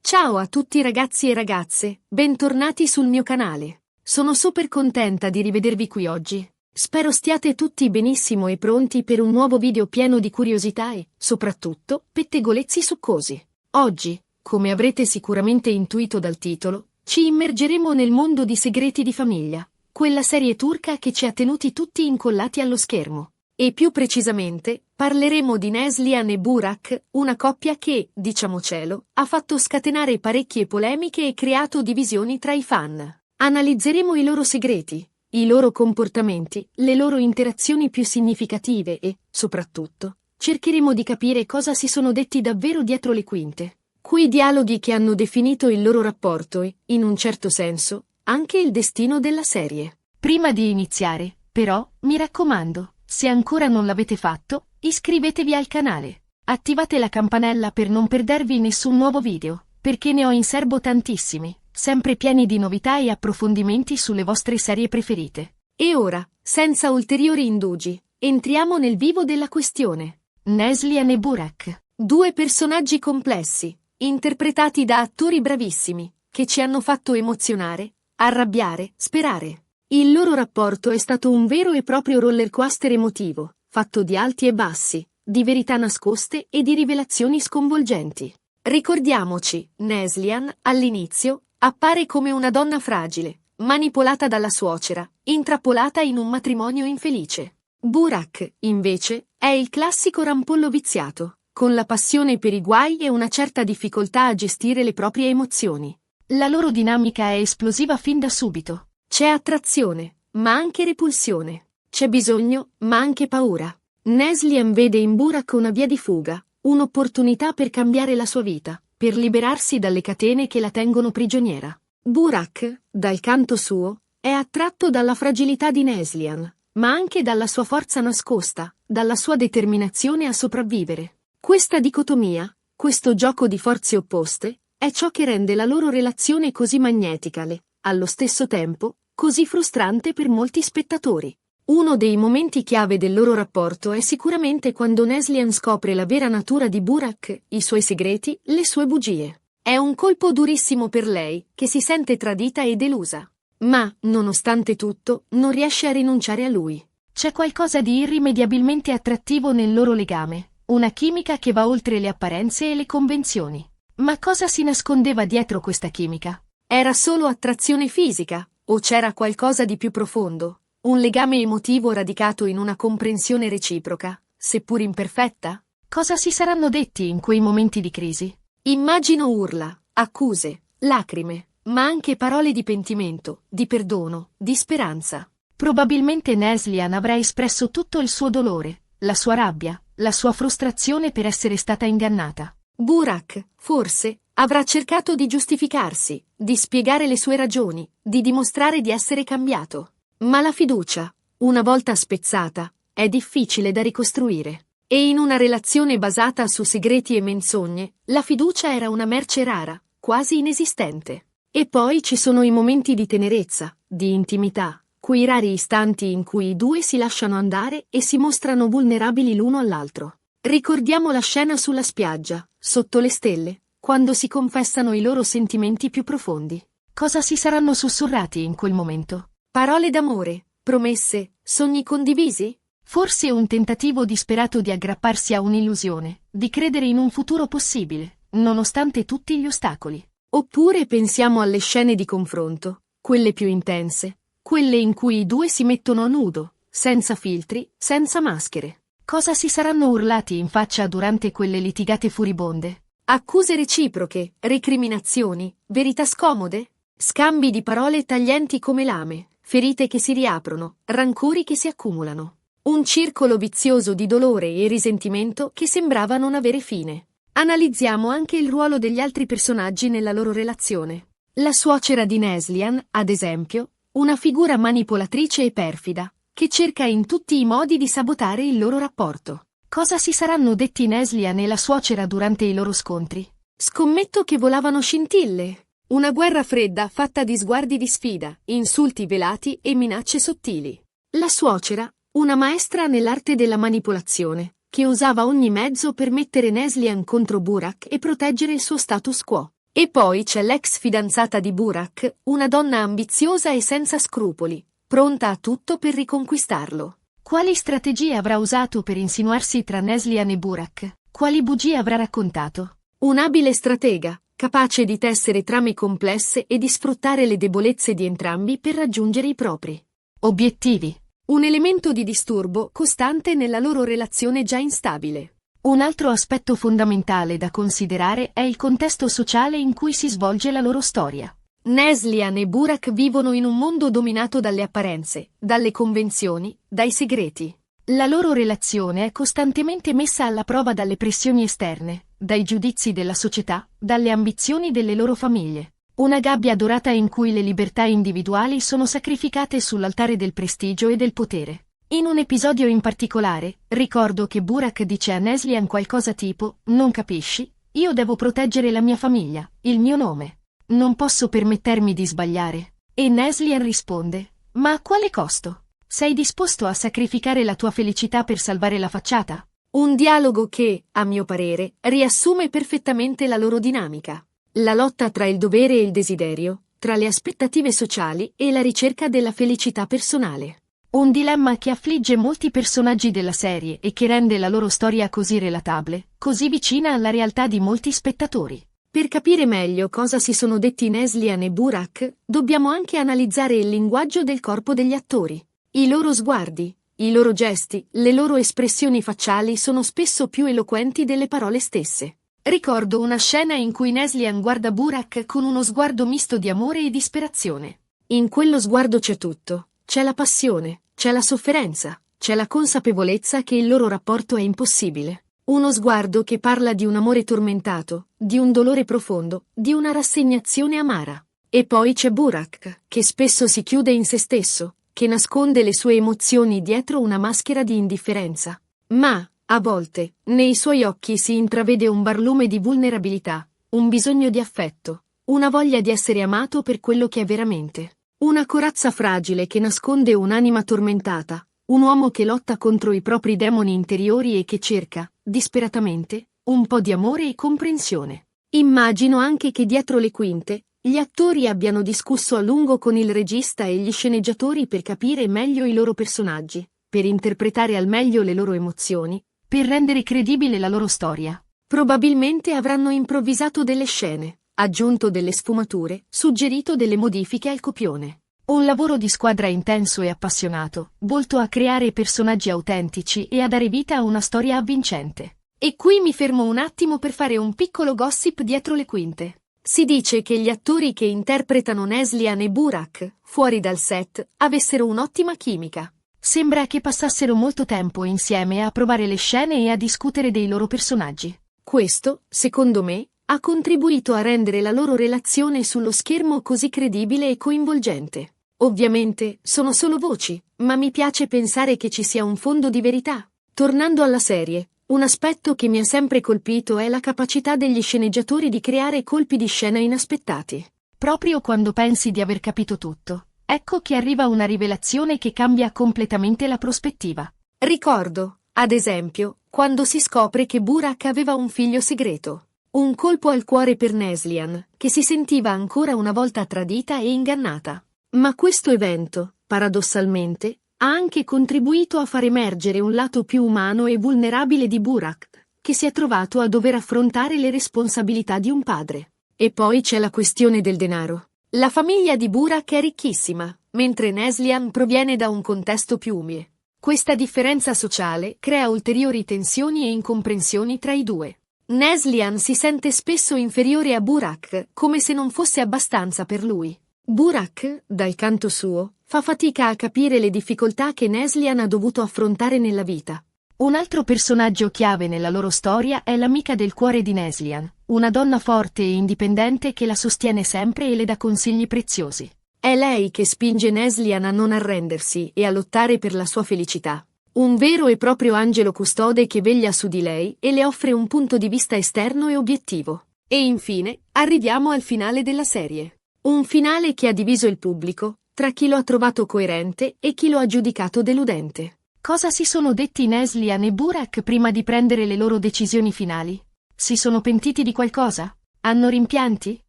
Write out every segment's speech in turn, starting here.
Ciao a tutti ragazzi e ragazze, bentornati sul mio canale. Sono super contenta di rivedervi qui oggi. Spero stiate tutti benissimo e pronti per un nuovo video pieno di curiosità e, soprattutto, pettegolezzi succosi. Oggi, come avrete sicuramente intuito dal titolo, ci immergeremo nel mondo di Segreti di famiglia, quella serie turca che ci ha tenuti tutti incollati allo schermo. E più precisamente, parleremo di Neslihan e Burak, una coppia che, diciamocelo, ha fatto scatenare parecchie polemiche e creato divisioni tra i fan. Analizzeremo i loro segreti, i loro comportamenti, le loro interazioni più significative e, soprattutto, cercheremo di capire cosa si sono detti davvero dietro le quinte. Quei dialoghi che hanno definito il loro rapporto e, in un certo senso, anche il destino della serie. Prima di iniziare, però, mi raccomando, se ancora non l'avete fatto, iscrivetevi al canale. Attivate la campanella per non perdervi nessun nuovo video, perché ne ho in serbo tantissimi, sempre pieni di novità e approfondimenti sulle vostre serie preferite. E ora, senza ulteriori indugi, entriamo nel vivo della questione. Neslihan e Burak. Due personaggi complessi, interpretati da attori bravissimi, che ci hanno fatto emozionare, arrabbiare, sperare. Il loro rapporto è stato un vero e proprio rollercoaster emotivo, fatto di alti e bassi, di verità nascoste e di rivelazioni sconvolgenti. Ricordiamoci, Neslihan, all'inizio, appare come una donna fragile, manipolata dalla suocera, intrappolata in un matrimonio infelice. Burak, invece, è il classico rampollo viziato, con la passione per i guai e una certa difficoltà a gestire le proprie emozioni. La loro dinamica è esplosiva fin da subito. C'è attrazione, ma anche repulsione. C'è bisogno, ma anche paura. Neslihan vede in Burak una via di fuga, un'opportunità per cambiare la sua vita, per liberarsi dalle catene che la tengono prigioniera. Burak, dal canto suo, è attratto dalla fragilità di Neslihan, ma anche dalla sua forza nascosta, dalla sua determinazione a sopravvivere. Questa dicotomia, questo gioco di forze opposte, è ciò che rende la loro relazione così magnetica e, allo stesso tempo, così frustrante per molti spettatori. Uno dei momenti chiave del loro rapporto è sicuramente quando Neslihan scopre la vera natura di Burak, i suoi segreti, le sue bugie. È un colpo durissimo per lei, che si sente tradita e delusa. Ma, nonostante tutto, non riesce a rinunciare a lui. C'è qualcosa di irrimediabilmente attrattivo nel loro legame, una chimica che va oltre le apparenze e le convenzioni. Ma cosa si nascondeva dietro questa chimica? Era solo attrazione fisica, o c'era qualcosa di più profondo, un legame emotivo radicato in una comprensione reciproca, seppur imperfetta? Cosa si saranno detti in quei momenti di crisi? Immagino urla, accuse, lacrime, ma anche parole di pentimento, di perdono, di speranza. Probabilmente Neslihan avrà espresso tutto il suo dolore, la sua rabbia, la sua frustrazione per essere stata ingannata. Burak, forse, avrà cercato di giustificarsi, di spiegare le sue ragioni, di dimostrare di essere cambiato. Ma la fiducia, una volta spezzata, è difficile da ricostruire. E in una relazione basata su segreti e menzogne, la fiducia era una merce rara, quasi inesistente. E poi ci sono i momenti di tenerezza, di intimità, quei rari istanti in cui i due si lasciano andare e si mostrano vulnerabili l'uno all'altro. Ricordiamo la scena sulla spiaggia, sotto le stelle, quando si confessano i loro sentimenti più profondi. Cosa si saranno sussurrati in quel momento? Parole d'amore, promesse, sogni condivisi? Forse un tentativo disperato di aggrapparsi a un'illusione, di credere in un futuro possibile, nonostante tutti gli ostacoli. Oppure pensiamo alle scene di confronto, quelle più intense, quelle in cui i due si mettono a nudo, senza filtri, senza maschere. Cosa si saranno urlati in faccia durante quelle litigate furibonde? Accuse reciproche, recriminazioni, verità scomode? Scambi di parole taglienti come lame, ferite che si riaprono, rancori che si accumulano. Un circolo vizioso di dolore e risentimento che sembrava non avere fine. Analizziamo anche il ruolo degli altri personaggi nella loro relazione. La suocera di Neslihan, ad esempio, una figura manipolatrice e perfida, che cerca in tutti i modi di sabotare il loro rapporto. Cosa si saranno detti Neslihan e la suocera durante i loro scontri? Scommetto che volavano scintille. Una guerra fredda fatta di sguardi di sfida, insulti velati e minacce sottili. La suocera, una maestra nell'arte della manipolazione, che usava ogni mezzo per mettere Neslihan contro Burak e proteggere il suo status quo. E poi c'è l'ex fidanzata di Burak, una donna ambiziosa e senza scrupoli, pronta a tutto per riconquistarlo. Quali strategie avrà usato per insinuarsi tra Neslihan e Burak? Quali bugie avrà raccontato? Un abile stratega, capace di tessere trame complesse e di sfruttare le debolezze di entrambi per raggiungere i propri obiettivi. Un elemento di disturbo costante nella loro relazione già instabile. Un altro aspetto fondamentale da considerare è il contesto sociale in cui si svolge la loro storia. Neslihan e Burak vivono in un mondo dominato dalle apparenze, dalle convenzioni, dai segreti. La loro relazione è costantemente messa alla prova dalle pressioni esterne, dai giudizi della società, dalle ambizioni delle loro famiglie. Una gabbia dorata in cui le libertà individuali sono sacrificate sull'altare del prestigio e del potere. In un episodio in particolare, ricordo che Burak dice a Neslihan qualcosa tipo: «Non capisci? Io devo proteggere la mia famiglia, il mio nome. Non posso permettermi di sbagliare». E Neslihan risponde: «Ma a quale costo? Sei disposto a sacrificare la tua felicità per salvare la facciata?» Un dialogo che, a mio parere, riassume perfettamente la loro dinamica. La lotta tra il dovere e il desiderio, tra le aspettative sociali e la ricerca della felicità personale. Un dilemma che affligge molti personaggi della serie e che rende la loro storia così relatable, così vicina alla realtà di molti spettatori. Per capire meglio cosa si sono detti Neslihan e Burak, dobbiamo anche analizzare il linguaggio del corpo degli attori. I loro sguardi, i loro gesti, le loro espressioni facciali sono spesso più eloquenti delle parole stesse. Ricordo una scena in cui Neslihan guarda Burak con uno sguardo misto di amore e disperazione. In quello sguardo c'è tutto. C'è la passione, c'è la sofferenza, c'è la consapevolezza che il loro rapporto è impossibile. Uno sguardo che parla di un amore tormentato, di un dolore profondo, di una rassegnazione amara. E poi c'è Burak, che spesso si chiude in se stesso, che nasconde le sue emozioni dietro una maschera di indifferenza. Ma, a volte, nei suoi occhi si intravede un barlume di vulnerabilità, un bisogno di affetto, una voglia di essere amato per quello che è veramente. Una corazza fragile che nasconde un'anima tormentata, un uomo che lotta contro i propri demoni interiori e che cerca, disperatamente, un po' di amore e comprensione. Immagino anche che dietro le quinte, gli attori abbiano discusso a lungo con il regista e gli sceneggiatori per capire meglio i loro personaggi, per interpretare al meglio le loro emozioni, per rendere credibile la loro storia. Probabilmente avranno improvvisato delle scene, aggiunto delle sfumature, suggerito delle modifiche al copione. Un lavoro di squadra intenso e appassionato, volto a creare personaggi autentici e a dare vita a una storia avvincente. E qui mi fermo un attimo per fare un piccolo gossip dietro le quinte. Si dice che gli attori che interpretano Neslihan e Burak, fuori dal set, avessero un'ottima chimica. Sembra che passassero molto tempo insieme a provare le scene e a discutere dei loro personaggi. Questo, secondo me, ha contribuito a rendere la loro relazione sullo schermo così credibile e coinvolgente. Ovviamente, sono solo voci, ma mi piace pensare che ci sia un fondo di verità. Tornando alla serie, un aspetto che mi ha sempre colpito è la capacità degli sceneggiatori di creare colpi di scena inaspettati. Proprio quando pensi di aver capito tutto, ecco che arriva una rivelazione che cambia completamente la prospettiva. Ricordo, ad esempio, quando si scopre che Burak aveva un figlio segreto. Un colpo al cuore per Neslihan, che si sentiva ancora una volta tradita e ingannata. Ma questo evento, paradossalmente, ha anche contribuito a far emergere un lato più umano e vulnerabile di Burak, che si è trovato a dover affrontare le responsabilità di un padre. E poi c'è la questione del denaro. La famiglia di Burak è ricchissima, mentre Neslihan proviene da un contesto più umile. Questa differenza sociale crea ulteriori tensioni e incomprensioni tra i due. Neslihan si sente spesso inferiore a Burak, come se non fosse abbastanza per lui. Burak, dal canto suo, fa fatica a capire le difficoltà che Neslihan ha dovuto affrontare nella vita. Un altro personaggio chiave nella loro storia è l'amica del cuore di Neslihan, una donna forte e indipendente che la sostiene sempre e le dà consigli preziosi. È lei che spinge Neslihan a non arrendersi e a lottare per la sua felicità. Un vero e proprio angelo custode che veglia su di lei e le offre un punto di vista esterno e obiettivo. E infine, arriviamo al finale della serie. Un finale che ha diviso il pubblico, tra chi lo ha trovato coerente e chi lo ha giudicato deludente. Cosa si sono detti Neslihan e Burak prima di prendere le loro decisioni finali? Si sono pentiti di qualcosa? Hanno rimpianti?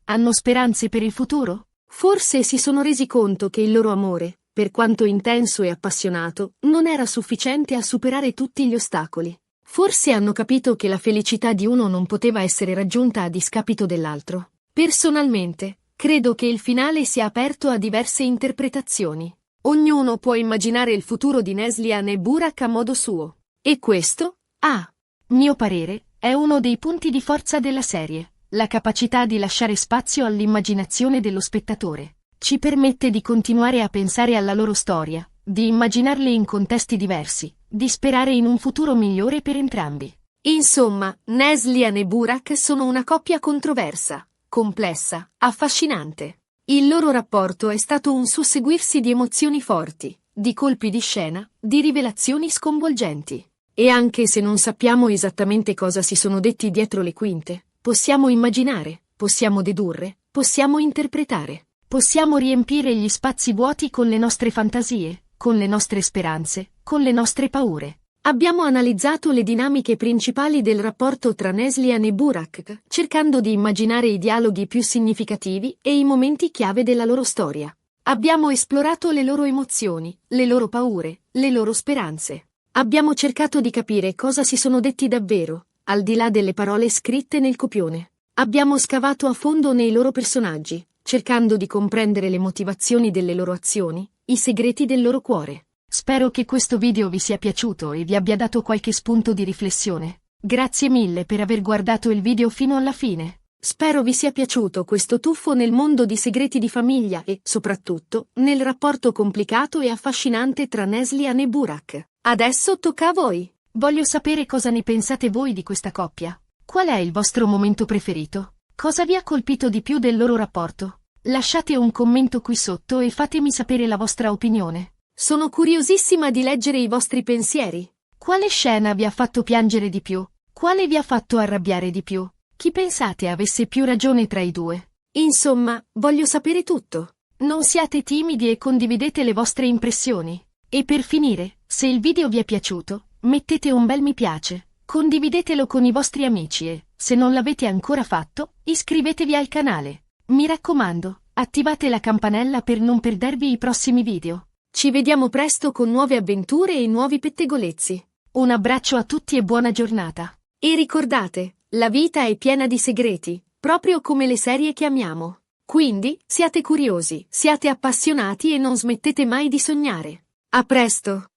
Hanno speranze per il futuro? Forse si sono resi conto che il loro amore, per quanto intenso e appassionato, non era sufficiente a superare tutti gli ostacoli. Forse hanno capito che la felicità di uno non poteva essere raggiunta a discapito dell'altro. Personalmente, credo che il finale sia aperto a diverse interpretazioni. Ognuno può immaginare il futuro di Neslihan e Burak a modo suo. E questo, a mio parere, è uno dei punti di forza della serie. La capacità di lasciare spazio all'immaginazione dello spettatore. Ci permette di continuare a pensare alla loro storia, di immaginarli in contesti diversi, di sperare in un futuro migliore per entrambi. Insomma, Neslihan e Burak sono una coppia controversa, complessa, affascinante. Il loro rapporto è stato un susseguirsi di emozioni forti, di colpi di scena, di rivelazioni sconvolgenti. E anche se non sappiamo esattamente cosa si sono detti dietro le quinte, possiamo immaginare, possiamo dedurre, possiamo interpretare. Possiamo riempire gli spazi vuoti con le nostre fantasie, con le nostre speranze, con le nostre paure. Abbiamo analizzato le dinamiche principali del rapporto tra Neslihan e Burak, cercando di immaginare i dialoghi più significativi e i momenti chiave della loro storia. Abbiamo esplorato le loro emozioni, le loro paure, le loro speranze. Abbiamo cercato di capire cosa si sono detti davvero, al di là delle parole scritte nel copione. Abbiamo scavato a fondo nei loro personaggi, cercando di comprendere le motivazioni delle loro azioni, i segreti del loro cuore. Spero che questo video vi sia piaciuto e vi abbia dato qualche spunto di riflessione. Grazie mille per aver guardato il video fino alla fine. Spero vi sia piaciuto questo tuffo nel mondo di segreti di famiglia e, soprattutto, nel rapporto complicato e affascinante tra Neslihan e Burak. Adesso tocca a voi. Voglio sapere cosa ne pensate voi di questa coppia. Qual è il vostro momento preferito? Cosa vi ha colpito di più del loro rapporto? Lasciate un commento qui sotto e fatemi sapere la vostra opinione. Sono curiosissima di leggere i vostri pensieri. Quale scena vi ha fatto piangere di più? Quale vi ha fatto arrabbiare di più? Chi pensate avesse più ragione tra i due? Insomma, voglio sapere tutto. Non siate timidi e condividete le vostre impressioni. E per finire, se il video vi è piaciuto, mettete un bel mi piace. Condividetelo con i vostri amici e, se non l'avete ancora fatto, iscrivetevi al canale. Mi raccomando, attivate la campanella per non perdervi i prossimi video. Ci vediamo presto con nuove avventure e nuovi pettegolezzi. Un abbraccio a tutti e buona giornata. E ricordate, la vita è piena di segreti, proprio come le serie che amiamo. Quindi, siate curiosi, siate appassionati e non smettete mai di sognare. A presto!